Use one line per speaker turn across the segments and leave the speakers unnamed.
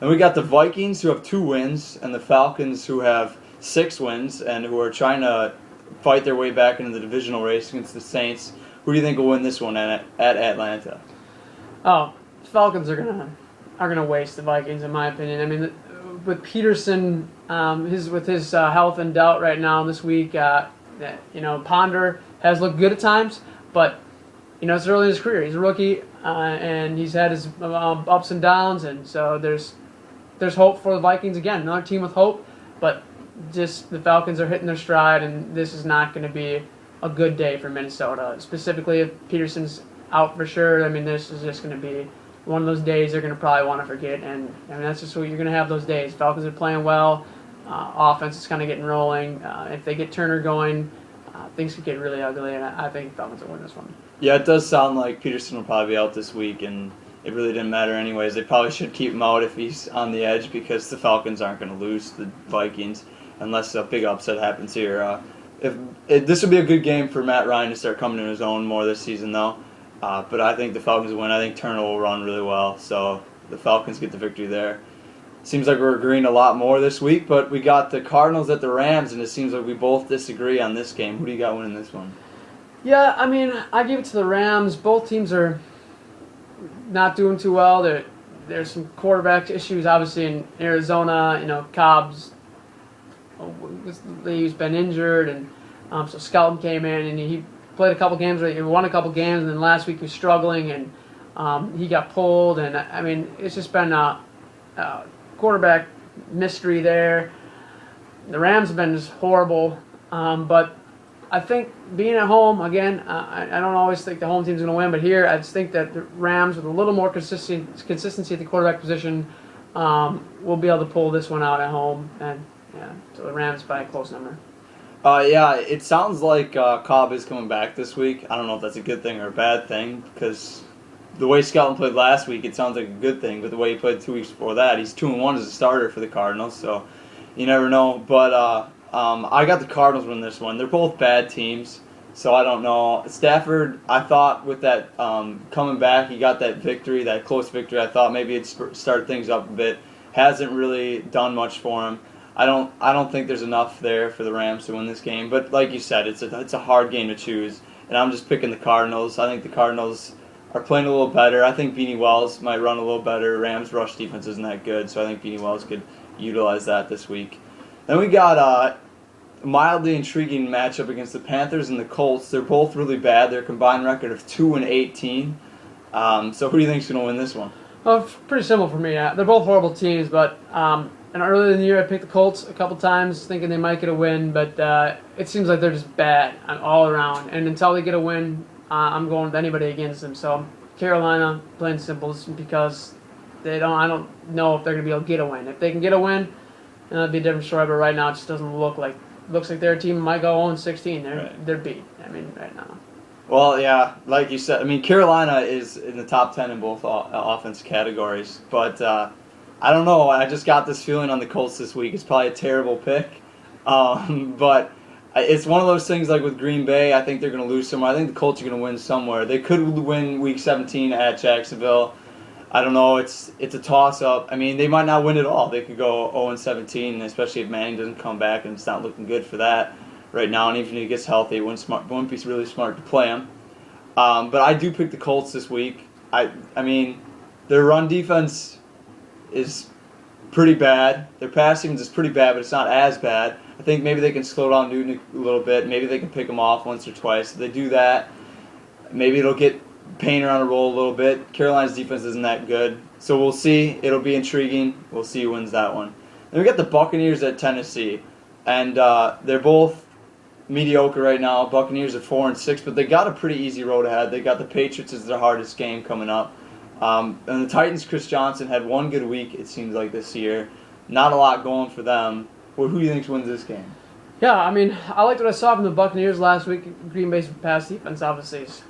Then we got the Vikings, who have 2 wins, and the Falcons, who have 6 wins, and who are trying to fight their way back into the divisional race against the Saints. Who do you think will win this one at Atlanta?
Oh, Falcons are gonna waste the Vikings, in my opinion. I mean, with Peterson, with his health in doubt right now this week, Ponder has looked good at times, but it's early in his career. He's a rookie, and he's had his ups and downs, and so there's hope for the Vikings again. Another team with hope, but just the Falcons are hitting their stride, and this is not going to be a good day for Minnesota. Specifically, if Peterson's out for sure, I mean, this is just going to be one of those days they're going to probably want to forget, and I mean that's just what you're going to have those days. Falcons are playing well, offense is kind of getting rolling. If they get Turner going, things could get really ugly, and I think Falcons will win this one.
Yeah, it does sound like Peterson will probably be out this week, and it really didn't matter anyways. They probably should keep him out if he's on the edge because the Falcons aren't going to lose the Vikings unless a big upset happens here. This would be a good game for Matt Ryan to start coming to his own more this season, though. But I think the Falcons will win. I think Turner will run really well, so the Falcons get the victory there. Seems like we're agreeing a lot more this week, but we got the Cardinals at the Rams, and it seems like we both disagree on this game. Who do you got winning this one?
Yeah, I mean, I give it to the Rams. Both teams are not doing too well. There's some quarterback issues, obviously, in Arizona. Cobb's he's been injured, and so Skelton came in, and he played a couple games. He won a couple games, and then last week he was struggling, and he got pulled. And I mean, it's just been a quarterback mystery there. The Rams have been just horrible, but I think being at home, again, I don't always think the home team's going to win, but here I just think that the Rams with a little more consistency at the quarterback position will be able to pull this one out at home. And so the Rams by a close number.
Yeah, it sounds like Cobb is coming back this week. I don't know if that's a good thing or a bad thing because the way Skelton played last week, it sounds like a good thing, but the way he played 2 weeks before that, he's 2-1 as a starter for the Cardinals, so you never know. But I got the Cardinals win this one. They're both bad teams, so I don't know. Stafford, I thought with that coming back, he got that victory, that close victory. I thought maybe it'd start things up a bit. Hasn't really done much for him. I don't think there's enough there for the Rams to win this game. But like you said, it's a hard game to choose, and I'm just picking the Cardinals. I think the Cardinals are playing a little better. I think Beanie Wells might run a little better. Rams' rush defense isn't that good, so I think Beanie Wells could utilize that this week. Then we got a mildly intriguing matchup against the Panthers and the Colts. They're both really bad. Their combined record of 2-18. So who do you think is going to win this one?
Well, it's pretty simple for me. They're both horrible teams, but and earlier in the year I picked the Colts a couple times thinking they might get a win, but it seems like they're just bad all around. And until they get a win, I'm going with anybody against them. So Carolina, plain simple, because I don't know if they're going to be able to get a win. If they can get a win, it'd be a different story, but right now it just doesn't looks like their team might go 0-16. They're beat, right now.
Well, yeah, like you said, Carolina is in the top 10 in both offense categories, but I don't know. I just got this feeling on the Colts this week. It's probably a terrible pick, but it's one of those things like with Green Bay. I think they're going to lose somewhere. I think the Colts are going to win somewhere. They could win Week 17 at Jacksonville. I don't know. It's a toss-up. They might not win at all. They could go 0-17, especially if Manning doesn't come back, and it's not looking good for that right now. And even if he gets healthy, it wouldn't be really smart to play him. But I do pick the Colts this week. Their run defense is pretty bad. Their pass defense is pretty bad, but it's not as bad. I think maybe they can slow down Newton a little bit. Maybe they can pick him off once or twice. If they do that, maybe it'll get Painter on a roll a little bit. Carolina's defense isn't that good. So we'll see. It'll be intriguing. We'll see who wins that one. Then we got the Buccaneers at Tennessee. And they're both mediocre right now. Buccaneers are 4-6, but they got a pretty easy road ahead. They got the Patriots as their hardest game coming up. And the Titans, Chris Johnson, had one good week, it seems like, this year. Not a lot going for them. Well, who do you think wins this game?
Yeah, I liked what I saw from the Buccaneers last week. Green Bay's pass defense, obviously, is,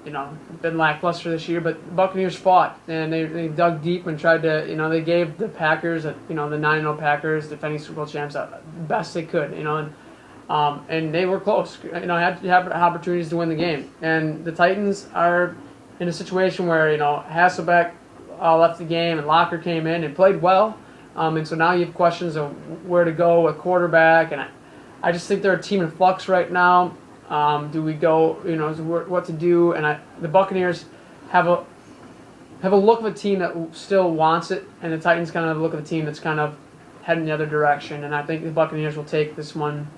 been lackluster this year, but the Buccaneers fought, and they dug deep and tried to, they gave the Packers, the 9-0 Packers, defending Super Bowl champs, the best they could, and they were close, had opportunities to win the game. And the Titans are in a situation where, Hasselbeck, left the game and Locker came in and played well. And so now you have questions of where to go with quarterback. And I just think they're a team in flux right now. Do we go, what to do? And the Buccaneers have a look of a team that still wants it, and the Titans kind of have a look of a team that's kind of heading the other direction. And I think the Buccaneers will take this one.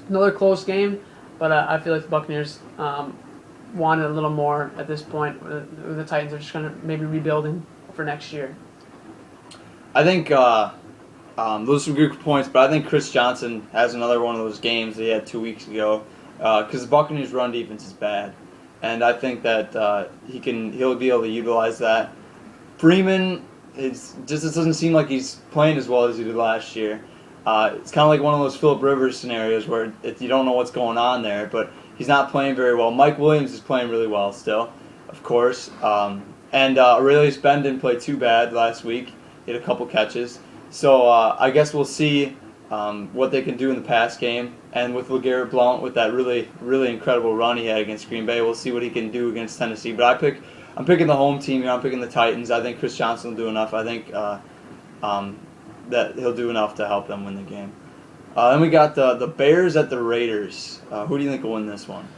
Another close game, but I feel like the Buccaneers wanted a little more at this point. The Titans are just kind of maybe rebuilding for next year.
I think those are some good points, but I think Chris Johnson has another one of those games that he had 2 weeks ago because the Buccaneers' run defense is bad, and I think that he'll be able to utilize that. Freeman it doesn't seem like he's playing as well as he did last year. It's kind of like one of those Phillip Rivers scenarios where you don't know what's going on there, but he's not playing very well. Mike Williams is playing really well still, of course. And Aurelius Ben didn't play too bad last week. He had a couple catches. So I guess we'll see what they can do in the pass game. And with LeGarrette Blount, with that really, really incredible run he had against Green Bay, we'll see what he can do against Tennessee. But I'm picking the home team here. I'm picking the Titans. I think Chris Johnson will do enough. I think that he'll do enough to help them win the game. Then we got the Bears at the Raiders. Who do you think will win this one?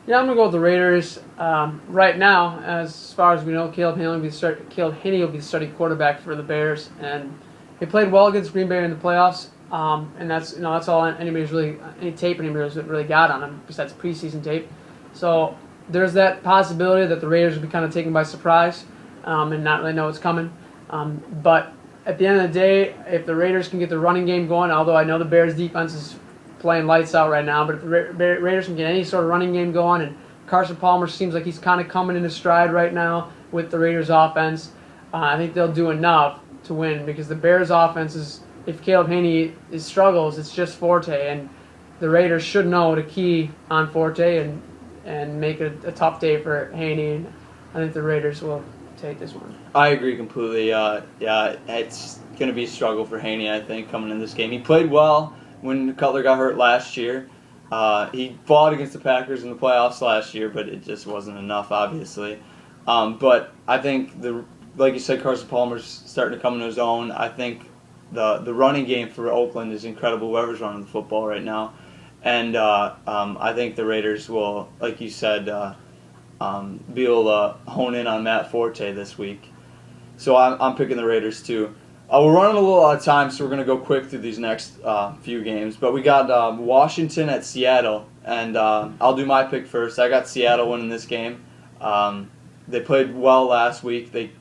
Yeah, I'm going to go with the Raiders. Right now, as far as we know, Caleb Haney will be the starting quarterback for the Bears, and he played well against Green Bay in the playoffs. And that's all any tape anybody's really got on him besides preseason tape. So there's that possibility that the Raiders will be kind of taken by surprise and not really know what's coming. But at the end of the day, if the Raiders can get the running game going, although I know the Bears' defense is playing lights out right now, but if the Raiders can get any sort of running game going, and Carson Palmer seems like he's kind of coming in his stride right now with the Raiders' offense, I think they'll do enough to win because the Bears' offense is, if Caleb Haney struggles, it's just Forte, and the Raiders should know to key on Forte and make it a tough day for Haney. I think the Raiders will take this one.
I agree completely. Yeah, it's going to be a struggle for Haney, I think, coming in this game. He played well when Cutler got hurt last year. He fought against the Packers in the playoffs last year, but it just wasn't enough, obviously. But I think, like you said, Carson Palmer's starting to come into his own. I think the running game for Oakland is incredible, whoever's running the football right now. And I think the Raiders will, like you said, be able to hone in on Matt Forte this week. So I'm picking the Raiders too. We're running a little out of time, so we're going to go quick through these next few games. But we got Washington at Seattle, and I'll do my pick first. I got Seattle winning this game. They played well last week. They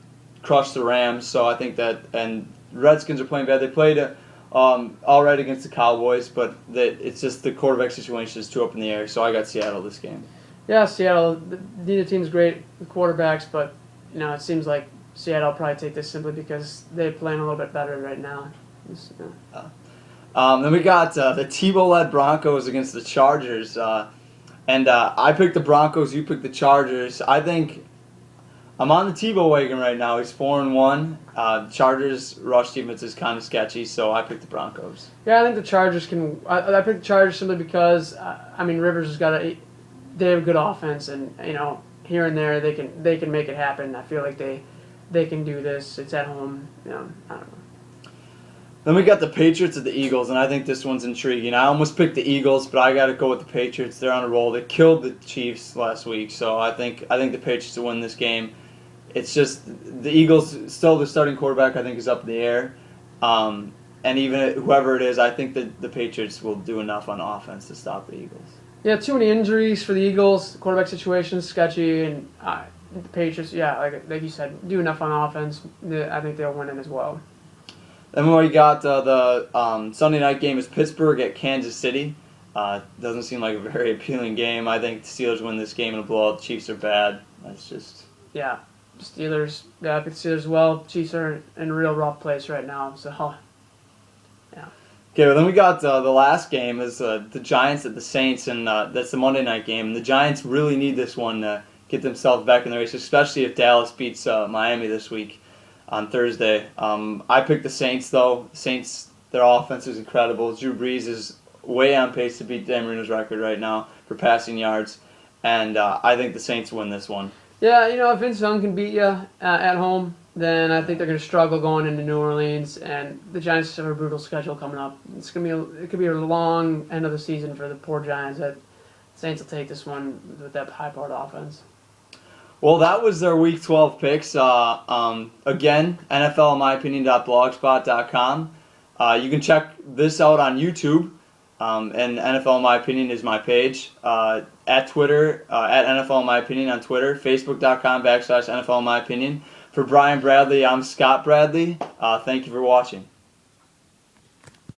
crushed the Rams, so I think that, and Redskins are playing bad. They played all right against the Cowboys, but it's just the quarterback situation is too up in the air, so I got Seattle this game.
Yeah, Seattle, neither team's great with quarterbacks, but it seems like Seattle will probably take this simply because they're playing a little bit better right now.
Then we got the Tebow-led Broncos against the Chargers. And I picked the Broncos, you picked the Chargers. I think I'm on the Tebow wagon right now. He's 4-1. Chargers' rush defense is kind of sketchy, so I picked the Broncos.
Yeah, I think the Chargers can. I picked the Chargers simply because Rivers has got they have a good offense, and here and there they can make it happen. I feel like they can do this. It's at home. I don't know.
Then we got the Patriots at the Eagles, and I think this one's intriguing. I almost picked the Eagles, but I got to go with the Patriots. They're on a roll. They killed the Chiefs last week, so I think the Patriots will win this game. It's just the Eagles, still the starting quarterback, I think, is up in the air. And even whoever it is, I think that the Patriots will do enough on offense to stop the Eagles.
Yeah, too many injuries for the Eagles. The quarterback situation is sketchy, and the Patriots, yeah, like you said, do enough on offense. I think they'll win it as well.
Then we got the Sunday night game is Pittsburgh at Kansas City. Doesn't seem like a very appealing game. I think the Steelers win this game in a blowout. The Chiefs are bad. That's just...
Yeah, Steelers. Yeah, I picked Steelers as well. Chiefs are in a real rough place right now. So, yeah.
Okay, well, then we got the last game is the Giants at the Saints, and that's the Monday night game. And the Giants really need this one to get themselves back in the race, especially if Dallas beats Miami this week on Thursday. I picked the Saints, though. The Saints, their offense is incredible. Drew Brees is way on pace to beat Dan Marino's record right now for passing yards, and I think the Saints win this one.
Yeah, if Vince Young can beat you at home, then I think they're going to struggle going into New Orleans, and the Giants have a brutal schedule coming up. It could be a long end of the season for the poor Giants. That Saints will take this one with that high-powered offense.
Well, that was their Week 12 picks. Again, NFLinmyopinion.blogspot.com. You can check this out on YouTube, and NFL in My Opinion is my page. At Twitter, at NFL in My Opinion on Twitter, Facebook.com/NFL in My Opinion. For Brian Bradley, I'm Scott Bradley. Thank you for watching.